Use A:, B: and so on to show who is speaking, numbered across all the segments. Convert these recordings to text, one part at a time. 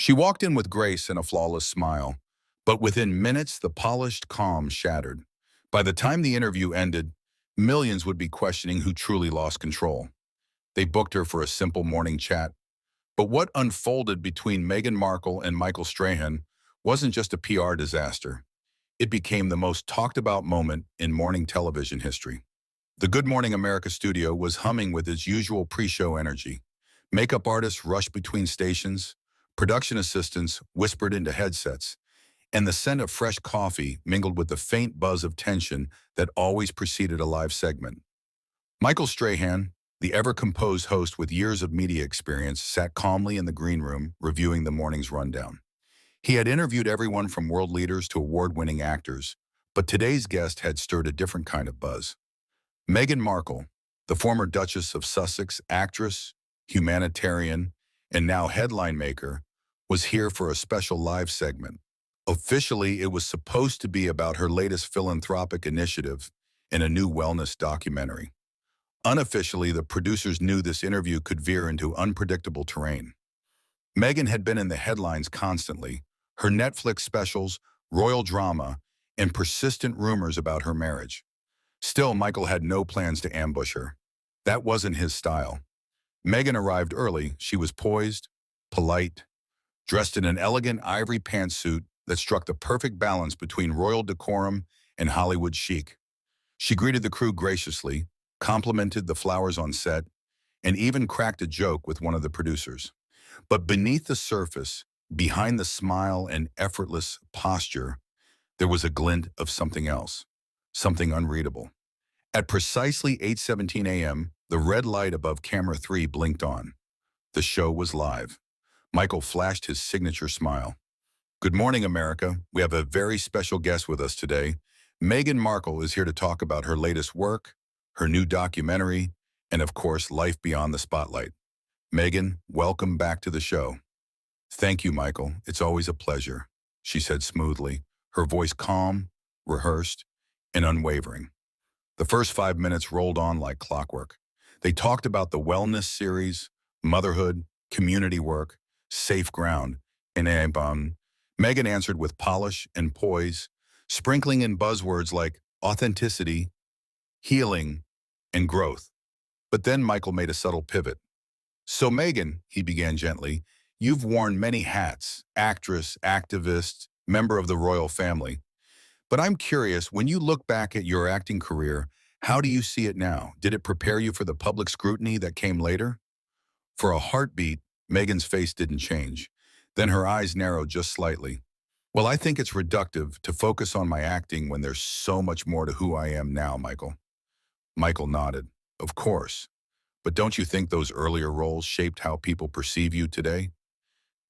A: She walked in with grace and a flawless smile, but within minutes the polished calm shattered. By the time the interview ended, millions would be questioning who truly lost control. They booked her for a simple morning chat. But what unfolded between Meghan Markle and Michael Strahan wasn't just a PR disaster. It became the most talked about moment in morning television history. The Good Morning America studio was humming with its usual pre-show energy. Makeup artists rushed between stations, production assistants whispered into headsets, and the scent of fresh coffee mingled with the faint buzz of tension that always preceded a live segment. Michael Strahan, the ever-composed host with years of media experience, sat calmly in the green room reviewing the morning's rundown. He had interviewed everyone from world leaders to award-winning actors, but today's guest had stirred a different kind of buzz. Meghan Markle, the former Duchess of Sussex, actress, humanitarian, and now headline maker, was here for a special live segment. Officially, it was supposed to be about her latest philanthropic initiative and a new wellness documentary. Unofficially, the producers knew this interview could veer into unpredictable terrain. Meghan had been in the headlines constantly, her Netflix specials, royal drama, and persistent rumors about her marriage. Still, Michael had no plans to ambush her. That wasn't his style. Meghan arrived early. She was poised, polite, dressed in an elegant ivory pantsuit that struck the perfect balance between royal decorum and Hollywood chic. She greeted the crew graciously, complimented the flowers on set, and even cracked a joke with one of the producers. But beneath the surface, behind the smile and effortless posture, there was a glint of something else, something unreadable. At precisely 8:17 a.m., the red light above camera 3 blinked on. The show was live. Michael flashed his signature smile. Good morning, America. We have a very special guest with us today. Meghan Markle is here to talk about her latest work, her new documentary, and of course, life beyond the spotlight. Meghan, welcome back to the show. Thank you, Michael. It's always a pleasure, she said smoothly, her voice calm, rehearsed, and unwavering. The first 5 minutes rolled on like clockwork. They talked about the wellness series, motherhood, community work, safe ground, and Meghan answered with polish and poise, sprinkling in buzzwords like authenticity, healing, and growth. But then Michael made a subtle pivot. So Meghan, he began gently, you've worn many hats, actress, activist, member of the royal family. But I'm curious, when you look back at your acting career, how do you see it now? Did it prepare you for the public scrutiny that came later? For a heartbeat, Meghan's face didn't change. Then her eyes narrowed just slightly. Well, I think it's reductive to focus on my acting when there's so much more to who I am now, Michael. Michael nodded. Of course. But don't you think those earlier roles shaped how people perceive you today?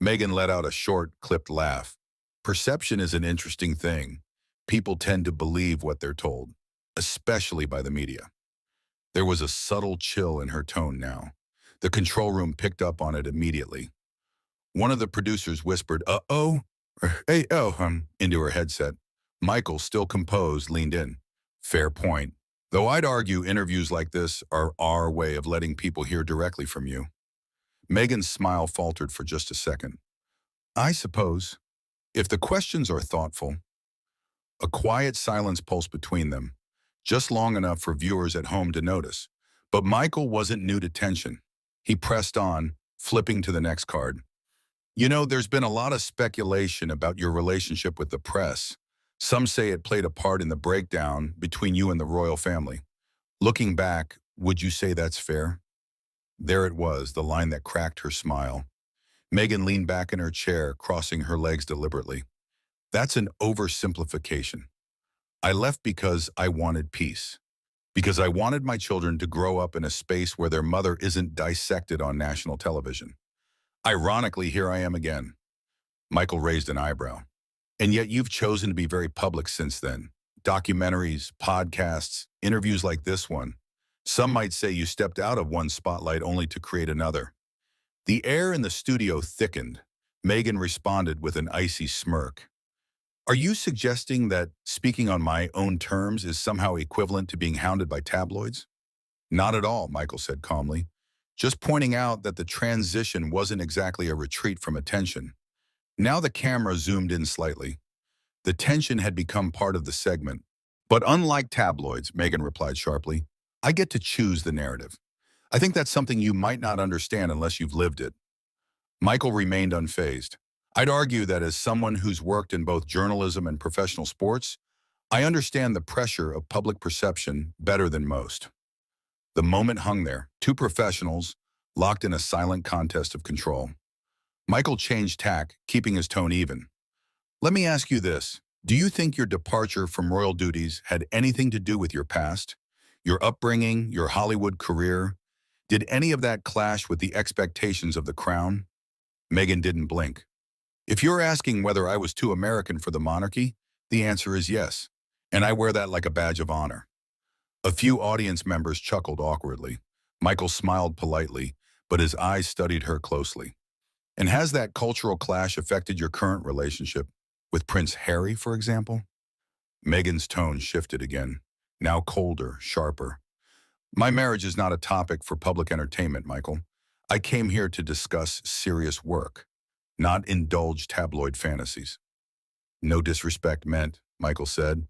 A: Meghan let out a short, clipped laugh. Perception is an interesting thing. People tend to believe what they're told, especially by the media. There was a subtle chill in her tone now. The control room picked up on it immediately. One of the producers whispered, uh-oh, or hey-oh, into her headset. Michael, still composed, leaned in. Fair point. Though I'd argue interviews like this are our way of letting people hear directly from you. Meghan's smile faltered for just a second. I suppose, if the questions are thoughtful. A quiet silence pulsed between them, just long enough for viewers at home to notice. But Michael wasn't new to tension. He pressed on, flipping to the next card. You know, there's been a lot of speculation about your relationship with the press. Some say it played a part in the breakdown between you and the royal family. Looking back, would you say that's fair? There it was, the line that cracked her smile. Meghan leaned back in her chair, crossing her legs deliberately. That's an oversimplification. I left because I wanted peace. Because I wanted my children to grow up in a space where their mother isn't dissected on national television. Ironically, here I am again. Michael raised an eyebrow. And yet you've chosen to be very public since then. Documentaries, podcasts, interviews like this one. Some might say you stepped out of one spotlight only to create another. The air in the studio thickened. Meghan responded with an icy smirk. Are you suggesting that speaking on my own terms is somehow equivalent to being hounded by tabloids? Not at all, Michael said calmly. Just pointing out that the transition wasn't exactly a retreat from attention. Now the camera zoomed in slightly. The tension had become part of the segment. But unlike tabloids, Meghan replied sharply, I get to choose the narrative. I think that's something you might not understand unless you've lived it. Michael remained unfazed. I'd argue that as someone who's worked in both journalism and professional sports, I understand the pressure of public perception better than most. The moment hung there, two professionals locked in a silent contest of control. Michael changed tack, keeping his tone even. Let me ask you this. Do you think your departure from royal duties had anything to do with your past, your upbringing, your Hollywood career? Did any of that clash with the expectations of the crown? Meghan didn't blink. If you're asking whether I was too American for the monarchy, the answer is yes, and I wear that like a badge of honor. A few audience members chuckled awkwardly. Michael smiled politely, but his eyes studied her closely. And has that cultural clash affected your current relationship? With Prince Harry, for example? Meghan's tone shifted again, now colder, sharper. My marriage is not a topic for public entertainment, Michael. I came here to discuss serious work, not indulge tabloid fantasies. No disrespect meant, Michael said.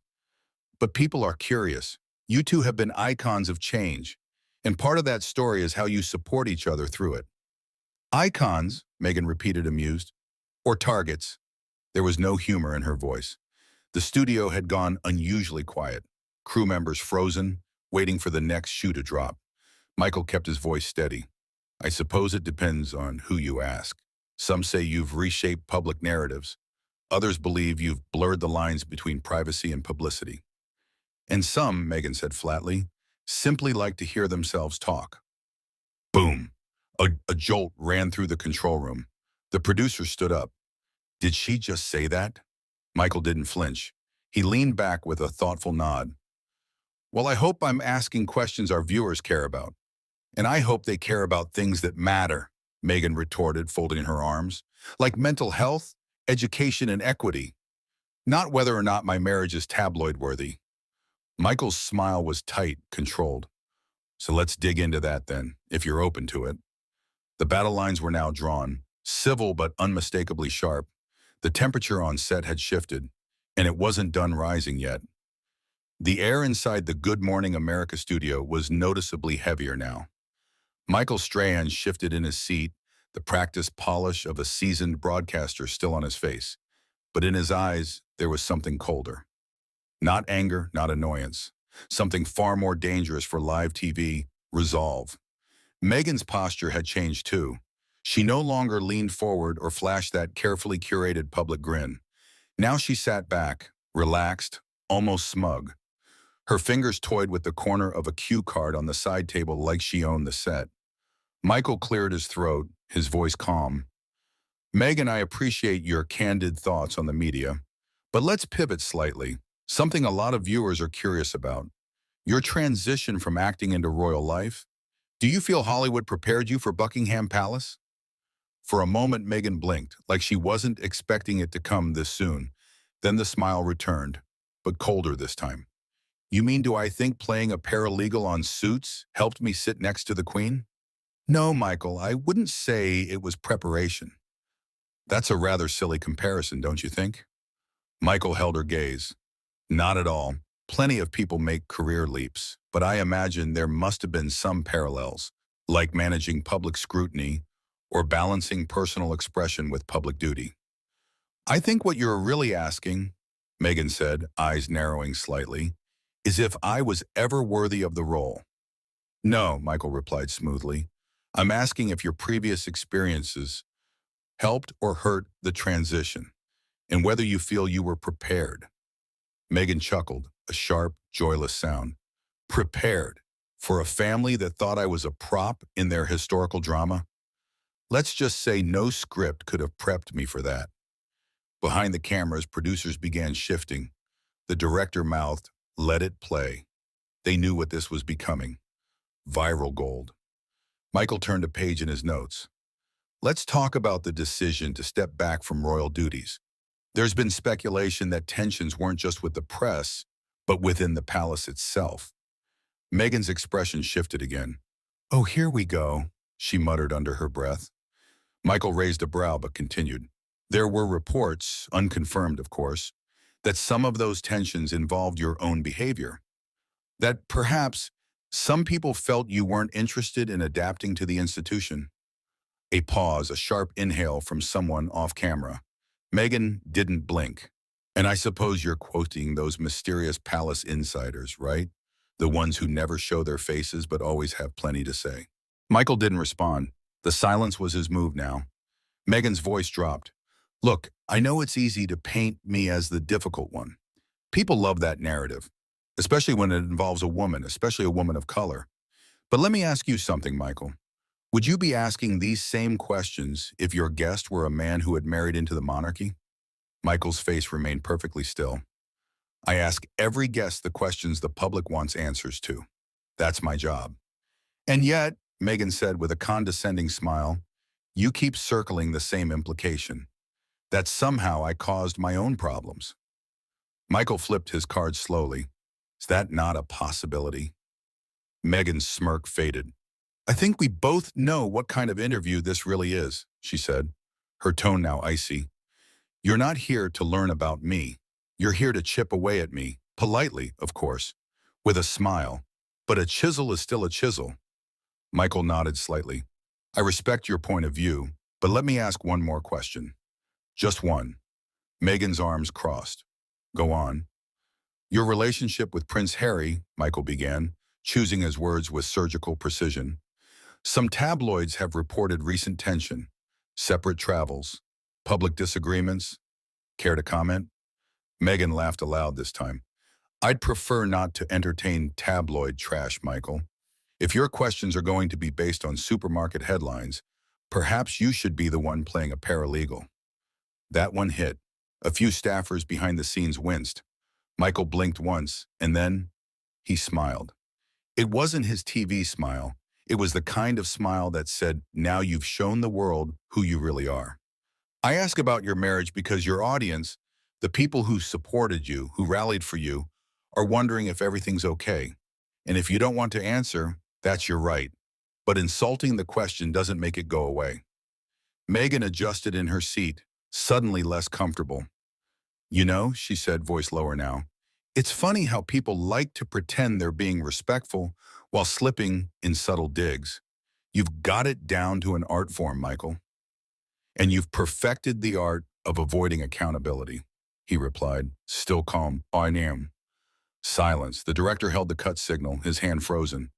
A: But people are curious. You two have been icons of change, and part of that story is how you support each other through it. Icons, Meghan repeated amused, or targets. There was no humor in her voice. The studio had gone unusually quiet, crew members frozen, waiting for the next shoe to drop. Michael kept his voice steady. I suppose it depends on who you ask. Some say you've reshaped public narratives. Others believe you've blurred the lines between privacy and publicity. And some, Meghan said flatly, simply like to hear themselves talk. Boom! A jolt ran through the control room. The producer stood up. Did she just say that? Michael didn't flinch. He leaned back with a thoughtful nod. Well, I hope I'm asking questions our viewers care about. And I hope they care about things that matter, Meghan retorted, folding her arms. Like mental health, education, and equity. Not whether or not my marriage is tabloid-worthy. Michael's smile was tight, controlled. So let's dig into that then, if you're open to it. The battle lines were now drawn, civil but unmistakably sharp. The temperature on set had shifted, and it wasn't done rising yet. The air inside the Good Morning America studio was noticeably heavier now. Michael Strahan shifted in his seat, the practiced polish of a seasoned broadcaster still on his face. But in his eyes, there was something colder. Not anger, not annoyance. Something far more dangerous for live TV, resolve. Meghan's posture had changed too. She no longer leaned forward or flashed that carefully curated public grin. Now she sat back, relaxed, almost smug. Her fingers toyed with the corner of a cue card on the side table like she owned the set. Michael cleared his throat, his voice calm. Meghan, I appreciate your candid thoughts on the media, but let's pivot slightly. Something a lot of viewers are curious about. Your transition from acting into royal life. Do you feel Hollywood prepared you for Buckingham Palace? For a moment, Meghan blinked, like she wasn't expecting it to come this soon. Then the smile returned, but colder this time. You mean, do I think playing a paralegal on Suits helped me sit next to the Queen? No, Michael, I wouldn't say it was preparation. That's a rather silly comparison, don't you think? Michael held her gaze. Not at all. Plenty of people make career leaps, but I imagine there must have been some parallels, like managing public scrutiny or balancing personal expression with public duty. I think what you're really asking, Meghan said, eyes narrowing slightly, is if I was ever worthy of the role. No, Michael replied smoothly. I'm asking if your previous experiences helped or hurt the transition, and whether you feel you were prepared. Meghan chuckled, a sharp, joyless sound. Prepared for a family that thought I was a prop in their historical drama? Let's just say no script could have prepped me for that. Behind the cameras, producers began shifting. The director mouthed, let it play. They knew what this was becoming. Viral gold. Michael turned a page in his notes. Let's talk about the decision to step back from royal duties. There's been speculation that tensions weren't just with the press, but within the palace itself. Meghan's expression shifted again. Oh, here we go, she muttered under her breath. Michael raised a brow but continued. There were reports, unconfirmed of course, that some of those tensions involved your own behavior. That perhaps some people felt you weren't interested in adapting to the institution. A pause, a sharp inhale from someone off camera. Meghan didn't blink. And I suppose you're quoting those mysterious palace insiders, right? The ones who never show their faces but always have plenty to say. Michael didn't respond. The silence was his move now. Meghan's voice dropped. Look, I know it's easy to paint me as the difficult one. People love that narrative, especially when it involves a woman, especially a woman of color. But let me ask you something, Michael. Would you be asking these same questions if your guest were a man who had married into the monarchy? Michael's face remained perfectly still. I ask every guest the questions the public wants answers to. That's my job. And yet, Meghan said with a condescending smile, you keep circling the same implication. That somehow I caused my own problems. Michael flipped his cards slowly. Is that not a possibility? Meghan's smirk faded. I think we both know what kind of interview this really is, she said, her tone now icy. You're not here to learn about me. You're here to chip away at me, politely, of course, with a smile. But a chisel is still a chisel. Michael nodded slightly. I respect your point of view, but let me ask one more question. Just one. Meghan's arms crossed. Go on. Your relationship with Prince Harry, Michael began, choosing his words with surgical precision. Some tabloids have reported recent tension, separate travels, public disagreements. Care to comment? Meghan laughed aloud this time. I'd prefer not to entertain tabloid trash, Michael. If your questions are going to be based on supermarket headlines, perhaps you should be the one playing a paralegal. That one hit. A few staffers behind the scenes winced. Michael blinked once, and then he smiled. It wasn't his TV smile. It was the kind of smile that said, now you've shown the world who you really are. I ask about your marriage because your audience, the people who supported you, who rallied for you, are wondering if everything's okay. And if you don't want to answer, that's your right. But insulting the question doesn't make it go away. Meghan adjusted in her seat, suddenly less comfortable. You know, she said, voice lower now, it's funny how people like to pretend they're being respectful while slipping in subtle digs. You've got it down to an art form, Michael. And you've perfected the art of avoiding accountability, he replied, still calm. I am. Silence. The director held the cut signal, his hand frozen.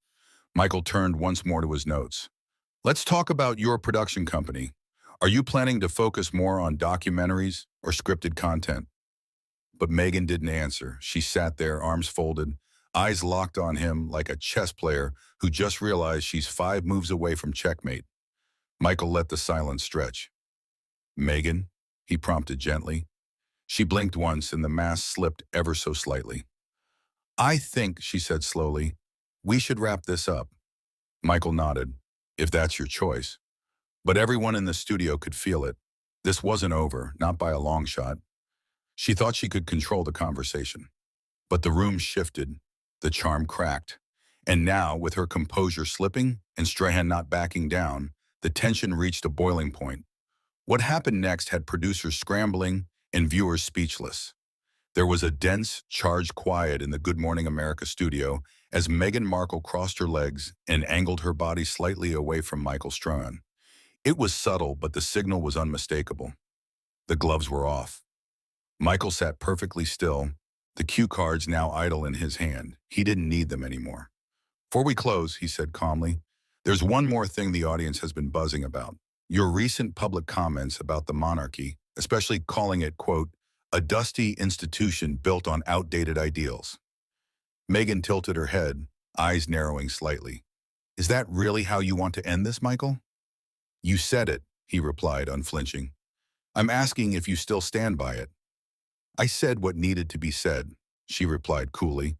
A: Michael turned once more to his notes. Let's talk about your production company. Are you planning to focus more on documentaries or scripted content? But Meghan didn't answer. She sat there, arms folded, eyes locked on him like a chess player who just realized she's 5 moves away from checkmate. Michael let the silence stretch. Meghan, he prompted gently. She blinked once and the mask slipped ever so slightly. I think, she said slowly, we should wrap this up. Michael nodded, if that's your choice. But everyone in the studio could feel it. This wasn't over, not by a long shot. She thought she could control the conversation. But the room shifted, the charm cracked. And now, with her composure slipping and Strahan not backing down, the tension reached a boiling point. What happened next had producers scrambling and viewers speechless. There was a dense, charged quiet in the Good Morning America studio as Meghan Markle crossed her legs and angled her body slightly away from Michael Strahan. It was subtle, but the signal was unmistakable. The gloves were off. Michael sat perfectly still, the cue cards now idle in his hand. He didn't need them anymore. Before we close, he said calmly, there's one more thing the audience has been buzzing about. Your recent public comments about the monarchy, especially calling it, quote, a dusty institution built on outdated ideals. Meghan tilted her head, eyes narrowing slightly. Is that really how you want to end this, Michael? You said it, he replied, unflinching. I'm asking if you still stand by it. I said what needed to be said, she replied coolly.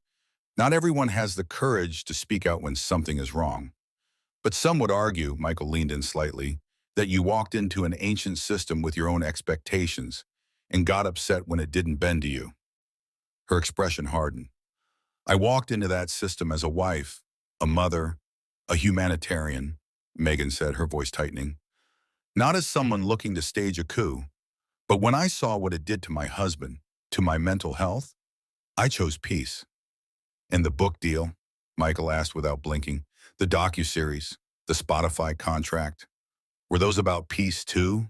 A: Not everyone has the courage to speak out when something is wrong. But some would argue, Michael leaned in slightly, that you walked into an ancient system with your own expectations and got upset when it didn't bend to you. Her expression hardened. I walked into that system as a wife, a mother, a humanitarian, Meghan said, her voice tightening. Not as someone looking to stage a coup. But when I saw what it did to my husband, to my mental health, I chose peace. And the book deal? Michael asked without blinking. The docuseries, the Spotify contract, were those about peace too?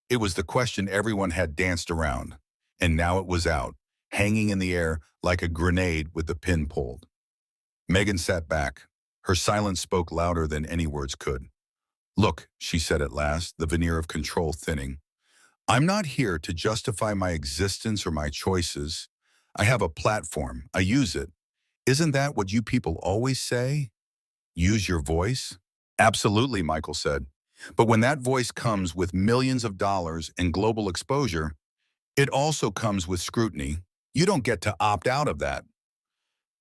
A: It was the question everyone had danced around, and now it was out, hanging in the air like a grenade with the pin pulled. Meghan sat back. Her silence spoke louder than any words could. Look, she said at last, the veneer of control thinning. I'm not here to justify my existence or my choices. I have a platform. I use it. Isn't that what you people always say? Use your voice? Absolutely, Michael said. But when that voice comes with millions of dollars and global exposure, it also comes with scrutiny. You don't get to opt out of that.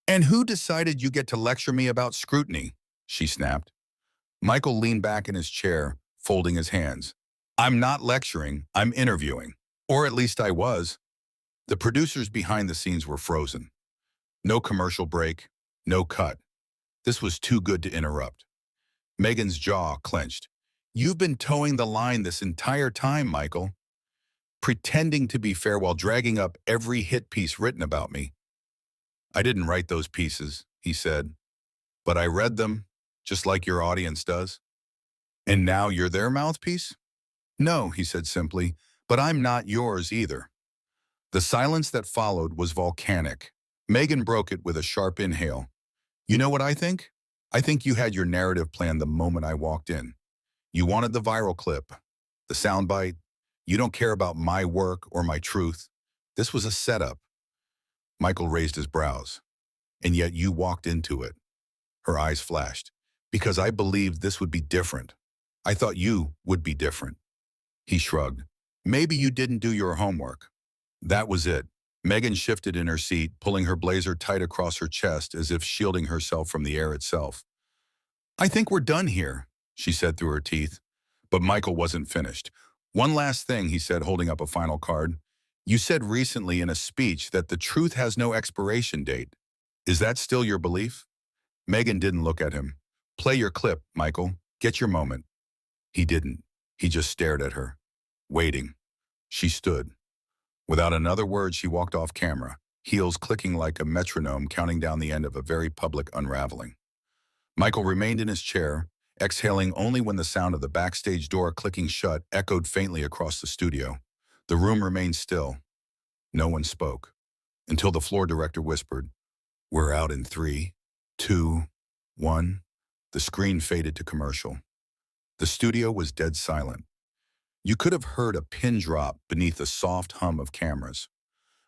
A: And who decided you get to lecture me about scrutiny? She snapped. Michael leaned back in his chair, folding his hands. I'm not lecturing, I'm interviewing. Or at least I was. The producers behind the scenes were frozen. No commercial break, no cut. This was too good to interrupt. Meghan's jaw clenched. You've been towing the line this entire time, Michael. Pretending to be fair while dragging up every hit piece written about me. I didn't write those pieces, he said, but I read them, just like your audience does. And now you're their mouthpiece? No, he said simply, but I'm not yours either. The silence that followed was volcanic. Meghan broke it with a sharp inhale. You know what I think? I think you had your narrative planned the moment I walked in. You wanted the viral clip, the soundbite. You don't care about my work or my truth. This was a setup. Michael raised his brows. And yet you walked into it. Her eyes flashed. Because I believed this would be different. I thought you would be different. He shrugged. Maybe you didn't do your homework. That was it. Meghan shifted in her seat, pulling her blazer tight across her chest as if shielding herself from the air itself. I think we're done here, she said through her teeth. But Michael wasn't finished. One last thing, he said, holding up a final card. You said recently in a speech that the truth has no expiration date. Is that still your belief? Meghan didn't look at him. Play your clip, Michael. Get your moment. He didn't. He just stared at her, waiting. She stood. Without another word, she walked off camera, heels clicking like a metronome counting down the end of a very public unraveling. Michael remained in his chair, exhaling only when the sound of the backstage door clicking shut echoed faintly across the studio. The room remained still. No one spoke, until the floor director whispered, We're out in 3, 2, 1. The screen faded to commercial. The studio was dead silent. You could have heard a pin drop beneath the soft hum of cameras.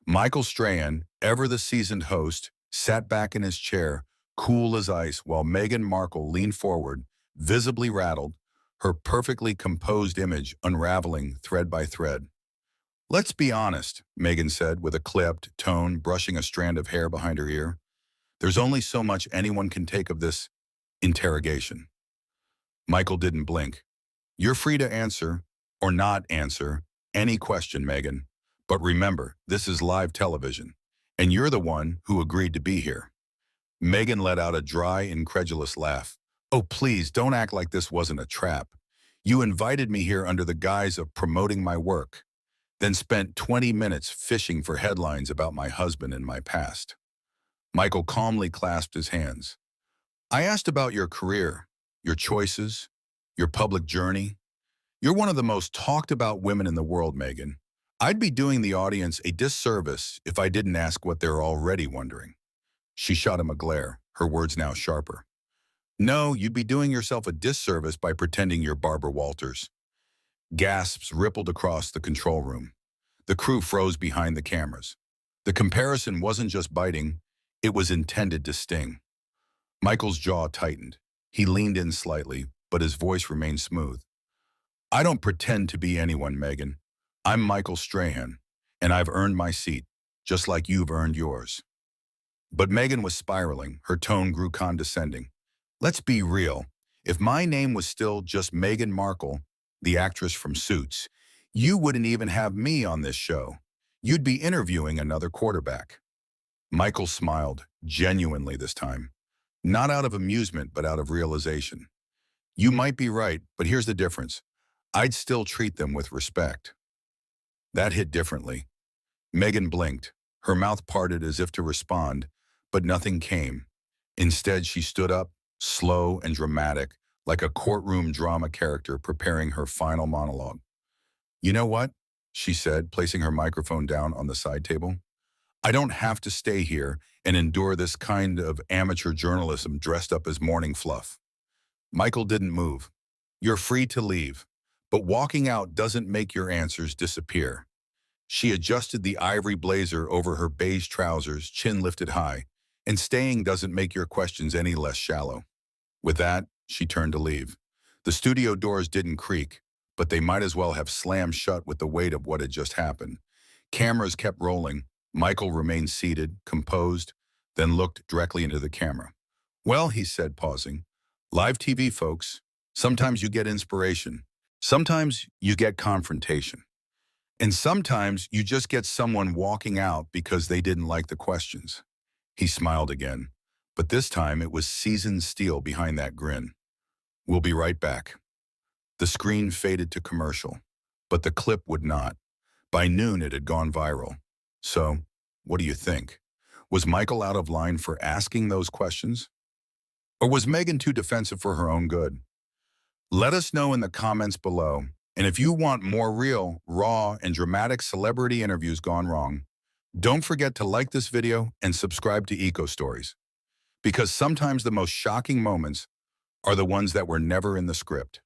A: Michael Strahan, ever the seasoned host, sat back in his chair, cool as ice, while Meghan Markle leaned forward, visibly rattled, her perfectly composed image unraveling thread by thread. Let's be honest, Meghan said with a clipped tone, brushing a strand of hair behind her ear. There's only so much anyone can take of this interrogation. Michael didn't blink. You're free to answer, or not answer, any question, Meghan. But remember, this is live television, and you're the one who agreed to be here. Meghan let out a dry, incredulous laugh. Oh, please, don't act like this wasn't a trap. You invited me here under the guise of promoting my work, then spent 20 minutes fishing for headlines about my husband and my past. Michael calmly clasped his hands. I asked about your career, your choices, your public journey. You're one of the most talked about women in the world, Meghan. I'd be doing the audience a disservice if I didn't ask what they're already wondering. She shot him a glare, her words now sharper. No, you'd be doing yourself a disservice by pretending you're Barbara Walters. Gasps rippled across the control room. The crew froze behind the cameras. The comparison wasn't just biting, it was intended to sting. Michael's jaw tightened. He leaned in slightly, but his voice remained smooth. I don't pretend to be anyone, Meghan. I'm Michael Strahan, and I've earned my seat, just like you've earned yours. But Meghan was spiraling. Her tone grew condescending. Let's be real. If my name was still just Meghan Markle, the actress from Suits, you wouldn't even have me on this show. You'd be interviewing another quarterback. Michael smiled, genuinely this time. Not out of amusement, but out of realization. You might be right, but here's the difference. I'd still treat them with respect. That hit differently. Meghan blinked, her mouth parted as if to respond, but nothing came. Instead, she stood up, slow and dramatic, like a courtroom drama character preparing her final monologue. "You know what?" she said, placing her microphone down on the side table. "I don't have to stay here and endure this kind of amateur journalism dressed up as morning fluff." Michael didn't move. "You're free to leave, but walking out doesn't make your answers disappear." She adjusted the ivory blazer over her beige trousers, chin lifted high, and staying doesn't make your questions any less shallow. With that, she turned to leave. The studio doors didn't creak, but they might as well have slammed shut with the weight of what had just happened. Cameras kept rolling. Michael remained seated, composed, then looked directly into the camera. "Well," he said, pausing, "live TV, folks. Sometimes you get inspiration. Sometimes you get confrontation. And sometimes you just get someone walking out because they didn't like the questions." He smiled again, but this time it was seasoned steel behind that grin. "We'll be right back." The screen faded to commercial, but the clip would not. By noon, it had gone viral. So, what do you think? Was Michael out of line for asking those questions? Or was Meghan too defensive for her own good? Let us know in the comments below. And if you want more real, raw, and dramatic celebrity interviews gone wrong, don't forget to like this video and subscribe to Eco Stories. Because sometimes the most shocking moments are the ones that were never in the script.